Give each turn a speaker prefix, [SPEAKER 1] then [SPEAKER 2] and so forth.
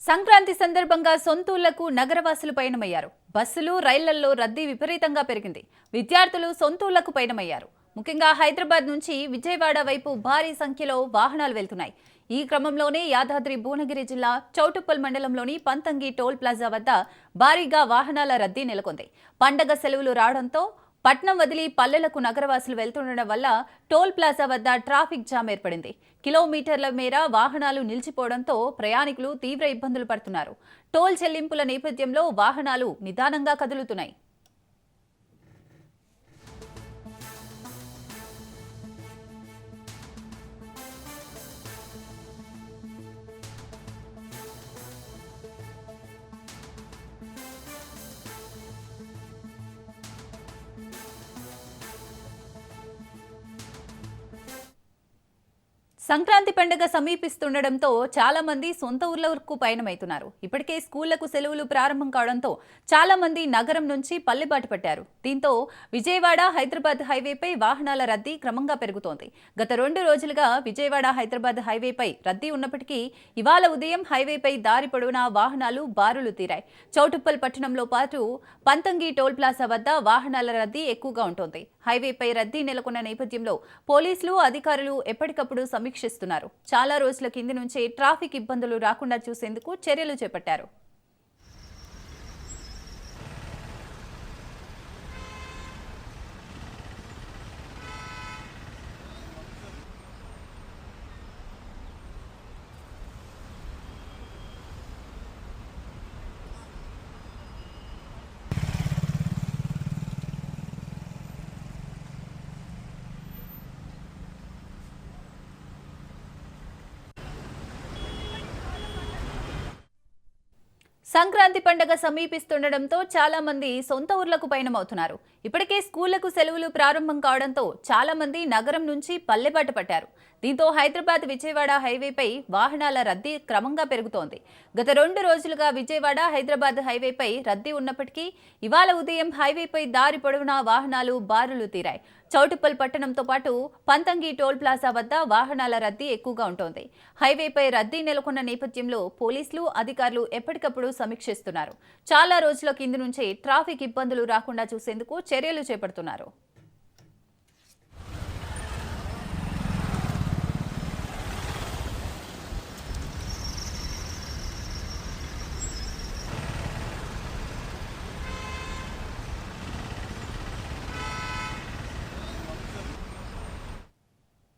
[SPEAKER 1] సంక్రాంతి సందర్భంగా సొంతూళ్లకు నగరవాసులు పయనమయ్యారు. బస్సులు, రైళ్లలో రద్దీ విపరీతంగా పెరిగింది. విద్యార్థులు సొంతూళ్లకు పయనమయ్యారు. ముఖ్యంగా హైదరాబాద్ నుంచి విజయవాడ వైపు భారీ సంఖ్యలో వాహనాలు వెళ్తున్నాయి. ఈ క్రమంలోనే యాదాద్రి భువనగిరి జిల్లా చౌటుప్పల్ మండలంలోని పంతంగి టోల్ ప్లాజా వద్ద భారీగా వాహనాల రద్దీ నెలకొంది. పండగ సెలవులు రావడంతో పట్నం వదిలి పల్లెలకు నగరవాసులు వెళ్తుండడం వల్ల టోల్ ప్లాజా వద్ద ట్రాఫిక్ జామ్ ఏర్పడింది. కిలోమీటర్ల మేర వాహనాలు నిలిచిపోవడంతో ప్రయాణికులు తీవ్ర ఇబ్బందులు పడుతున్నారు. టోల్ చెల్లింపుల నేపథ్యంలో వాహనాలు నిదానంగా కదులుతున్నాయి. సంక్రాంతి పండుగ సమీపిస్తుండటంతో చాలా మంది సొంత ఊర్లకు పయనమవుతున్నారు. ఇప్పటికే స్కూళ్లకు సెలవులు ప్రారంభం కావడంతో చాలా మంది నగరం నుంచి పల్లెబాటు పట్టారు. దీంతో విజయవాడ హైదరాబాద్ హైవేపై వాహనాల రద్దీ క్రమంగా పెరుగుతోంది. గత 2 రోజులుగా విజయవాడ హైదరాబాద్ హైవేపై రద్దీ ఉన్నప్పటికీ ఇవాళ ఉదయం హైవేపై దారి పొడవునా వాహనాలు బారులు తీరాయి. చౌటుప్పల్ పట్టణంలో పాటు పంతంగి టోల్ ప్లాజా వద్ద వాహనాల రద్దీ ఎక్కువగా ఉంటోంది. హైవేపై రద్దీ నెలకొన్న నేపథ్యంలో పోలీసులు, అధికారులు ఎప్పటికప్పుడు సమీక్షిస్తున్నారు. చాలా రోజుల కింది నుంచే ట్రాఫిక్ ఇబ్బందులు రాకుండా చూసేందుకు చర్యలు చేపట్టారు. సంక్రాంతి పండుగ సమీపిస్తుండటంతో చాలా మంది సొంత ఊర్లకు పయనమవుతున్నారు. ఇప్పటికే స్కూళ్లకు సెలవులు ప్రారంభం కావడంతో చాలా మంది నగరం నుంచి పల్లెబాట పట్టారు. దీంతో హైదరాబాద్ విజయవాడ హైవేపై వాహనాల రద్దీ క్రమంగా పెరుగుతోంది. గత 2 రోజులుగా విజయవాడ హైదరాబాద్ హైవేపై రద్దీ ఉన్నప్పటికీ ఇవాళ ఉదయం హైవేపై దారి పొడవునా వాహనాలు బారులు తీరాయి. చౌటుప్పల్ పట్టణంతో పాటు పంతంగి టోల్ ప్లాజా వద్ద వాహనాల రద్దీ ఎక్కువగా ఉంటోంది. హైవేపై రద్దీ నెలకొన్న నేపథ్యంలో పోలీసులు, అధికారులు ఎప్పటికప్పుడు సమీక్షిస్తున్నారు. చాలా రోజుల కింది నుంచే ట్రాఫిక్ ఇబ్బందులు రాకుండా చూసేందుకు చర్యలు చేపడుతున్నారు.